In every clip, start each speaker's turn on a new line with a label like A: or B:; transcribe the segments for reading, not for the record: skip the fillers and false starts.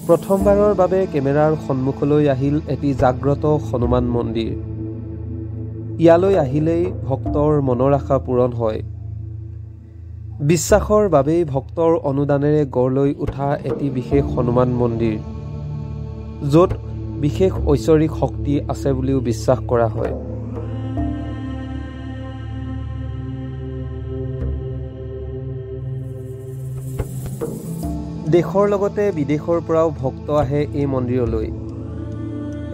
A: প্ৰথমবাৰৰ বাবে কেমেৰাৰ সন্মুখলৈ আহিল এটি জাগ্ৰত হনুমান মন্দিৰ। ইয়ালৈ আহিলেই ভক্তৰ মনৰ আশা পূৰণ হয়। বিশ্বাসৰ বাবেই ভক্তৰ অনুদানেৰে গঢ় লৈ উঠা এটি বিশেষ হনুমান মন্দিৰ, য'ত বিশেষ ঐশ্বৰিক শক্তি আছে বুলিও বিশ্বাস কৰা হয়। দেশৰ লগতে বিদেশৰ পৰাও ভক্ত আহে এই মন্দিৰলৈ।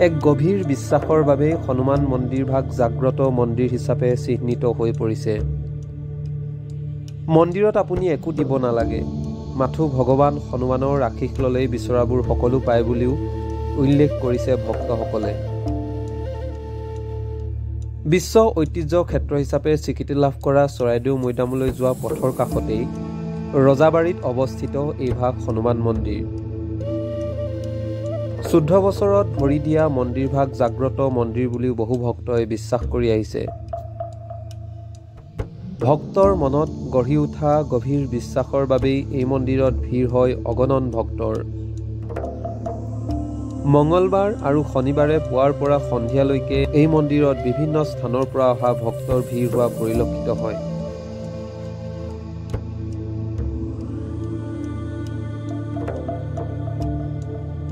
A: এক গভীৰ বিশ্বাসৰ বাবে হনুমান মন্দিৰভাগ জাগ্ৰত মন্দিৰ হিচাপে চিহ্নিত হৈ পৰিছে। মন্দিৰত আপুনি একো দিব নালাগে, মাথো ভগৱান হনুমানৰ আশীষ ল'লেই বিচৰাবোৰ সকলো পায় বুলিও উল্লেখ কৰিছে ভক্তসকলে। বিশ্ব ঐতিহ্য ক্ষেত্ৰ হিচাপে স্বীকৃতি লাভ কৰা চৰাইদেউ মৈদামলৈ যোৱা পথৰ কাষতেই ৰজাবাৰীত অৱস্থিত এই ভাগ হনুমান মন্দিৰ। 14 বছৰত ভৰি দিয়া মন্দিৰভাগ জাগ্ৰত মন্দিৰ বুলিও বহু ভক্তই বিশ্বাস কৰি আহিছে। ভক্তৰ মনত গঢ়ি উঠা গভীৰ বিশ্বাসৰ বাবেই এই মন্দিৰত ভিৰ হয় অগণন ভক্তৰ। মঙলবাৰ আৰু শনিবাৰে পুৱাৰ পৰা সন্ধিয়ালৈকে এই মন্দিৰত বিভিন্ন স্থানৰ পৰা অহা ভক্তৰ ভিৰ হোৱা পৰিলক্ষিত হয়।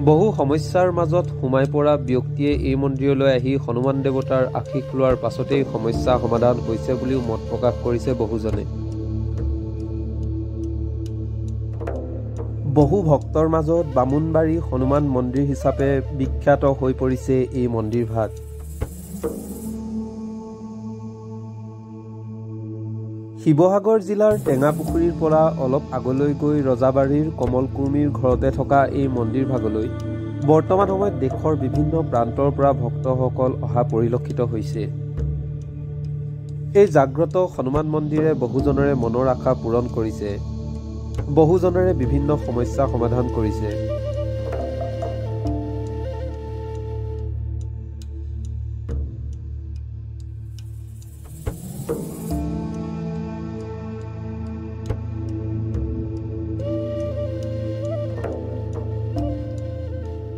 A: বহু সমস্যাৰ মাজত সোমাই পৰা ব্যক্তিয়ে এই মন্দিৰলৈ আহি হনুমান দেৱতাৰ আশীষ লোৱাৰ পাছতেই সমস্যা সমাধান হৈছে বুলিও মত প্ৰকাশ কৰিছে বহুজনে। বহু ভক্তৰ মাজত বামুণবাৰী হনুমান মন্দিৰ হিচাপে বিখ্যাত হৈ পৰিছে এই মন্দিৰভাগ। শিৱসাগৰ জিলাৰ টেঙাপুখুৰীৰ পৰা অলপ আগলৈ গৈ ৰজাবাৰীৰ কমলকুৰ্মীৰ ঘৰতে থকা এই মন্দিৰভাগলৈ বৰ্তমান সময়ত দেশৰ বিভিন্ন প্ৰান্তৰ পৰা ভক্তসকল অহা পৰিলক্ষিত হৈছে। এই জাগ্ৰত হনুমান মন্দিৰে বহুজনৰে মনৰ আশা পূৰণ কৰিছে, বহুজনৰে বিভিন্ন সমস্যা সমাধান কৰিছে।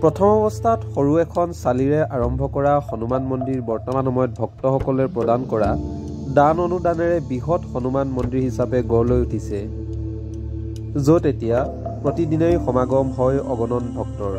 A: প্ৰথম অৱস্থাত সৰু এখন চালিৰে আৰম্ভ কৰা হনুমান মন্দিৰ বৰ্তমান সময়ত ভক্তসকলে প্ৰদান কৰা দান অনুদানেৰে বৃহৎ হনুমান মন্দিৰ হিচাপে গঢ় লৈ উঠিছে, য'ত এতিয়া প্ৰতিদিনেই সমাগম হয় অগণন ভক্তৰ।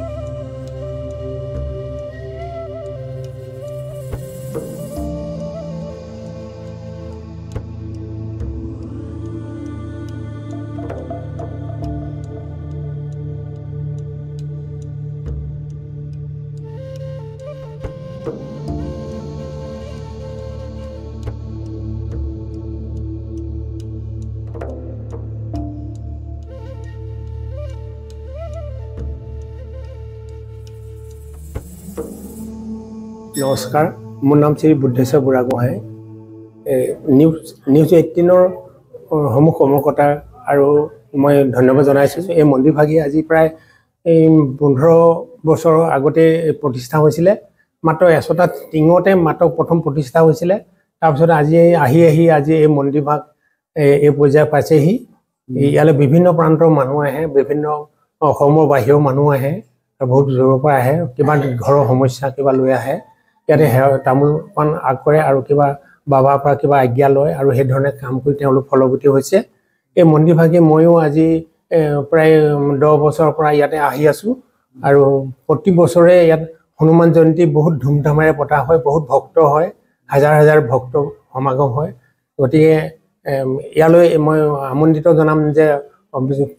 B: নমস্কাৰ, মোৰ নাম শ্ৰী বুদ্ধেশ্বৰ বুঢ়াগোহাঁই। নিউজ 18ৰ সমূহ কৰ্মকৰ্তা আৰু মই ধন্যবাদ জনাইছোঁ। এই মন্দিৰভাগি আজি প্ৰায় 15 বছৰৰ আগতে প্ৰতিষ্ঠা হৈছিলে। মাত্ৰ এচটা টিঙতে মাত্ৰ প্ৰথম প্ৰতিষ্ঠা হৈছিলে। তাৰপিছত আজি আহি আজি এই মন্দিৰভাগ এই পৰ্যায় পাইছেহি। ইয়ালৈ বিভিন্ন প্ৰান্তৰ মানুহ আহে, বিভিন্ন অসমৰ বাহিৰৰ মানুহ আহে, বহুত দূৰৰ পৰা আহে, কিবা ঘৰৰ সমস্যা কিবা লৈ আহে। ইয়াতে তামোল পাণ আগ কৰে আৰু কিবা বাবাৰ পৰা কিবা আজ্ঞা লয় আৰু সেই ধৰণে কাম কৰি তেওঁলোক ফলৱতী হৈছে। এই মন্দিৰভাগি ময়ো আজি প্ৰায় 10 বছৰৰ পৰা ইয়াতে আহি আছোঁ আৰু প্ৰতি বছৰে ইয়াত হনুমান জয়ন্তী বহুত ধুমধামেৰে পতা হয়, বহুত ভক্ত হয়, হাজাৰ হাজাৰ ভক্ত সমাগম হয়। গতিকে ইয়ালৈ মই আমন্ত্ৰিত জনাম যে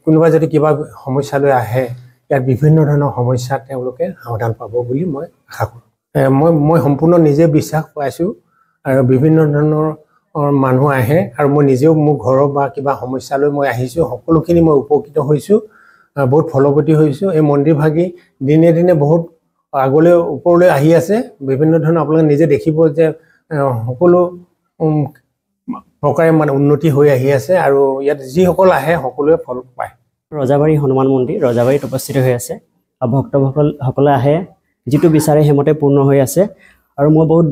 B: কোনোবা যদি কিবা সমস্যা লৈ আহে, ইয়াত বিভিন্ন ধৰণৰ সমস্যা তেওঁলোকে সমাধান পাব বুলি মই আশা কৰোঁ। মই সম্পূৰ্ণ নিজে বিশ্বাস পাইছোঁ আৰু বিভিন্ন ধৰণৰ মানুহ আহে আৰু মই নিজেও মোৰ ঘৰৰ বা কিবা সমস্যা লৈ মই আহিছোঁ, সকলোখিনি মই উপকৃত হৈছোঁ, বহুত ফলৱতী হৈছোঁ। এই মন্দিৰভাগি দিনে দিনে বহুত আগলৈ ওপৰলৈ আহি আছে। বিভিন্ন ধৰণৰ আপোনালোকে নিজে দেখিব যে সকলো প্ৰকাৰে মানে উন্নতি হৈ আহি আছে আৰু ইয়াত যিসকল আহে সকলোৱে ফল পায়।
C: ৰজাবাৰী হনুমান মন্দিৰ ৰজাবাৰীত অৱস্থিত হৈ আছে আৰু ভক্তসকলে আহে, যিটো বিচাৰে সেইমতে পূৰ্ণ হৈ আছে। আৰু মই বহুত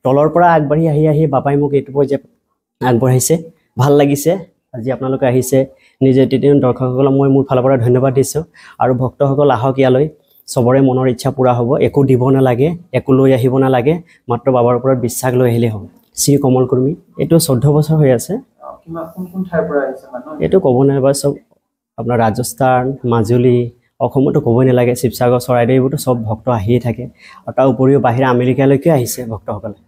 C: তলৰ পৰা আগবাঢ়ি আহি বাবাই মোক এইটো পৰ্যায়ত আগবঢ়াইছে। ভাল লাগিছে আজি আপোনালোকে আহিছে, নিজে তেতিয়া দৰ্শকসকলক মই মোৰ ফালৰ পৰা ধন্যবাদ দিছোঁ আৰু ভক্তসকল আহক ইয়ালৈ সবৰে মনৰ ইচ্ছা পূৰা হ'ব একো দিব নালাগে একো লৈ আহিব নালাগে মাত্ৰ বাবাৰ ওপৰত বিশ্বাস লৈ আহিলে হ'ব শ্ৰী কমল কুৰ্মী এইটো 14 বছৰ হৈ আছে
D: কোন ঠাইৰ পৰা আহিছে মানুহ
C: এইটো ক'ব নালাগে সব আপোনাৰ ৰাজস্থান মাজুলী অসমতো ক'বই নালাগে শিৱসাগৰ চৰাইদেউ এইবোৰতো সব ভক্ত আহিয়ে থাকে আৰু তাৰ উপৰিও বাহিৰা আমেৰিকালৈকে আহিছে ভক্তসকলে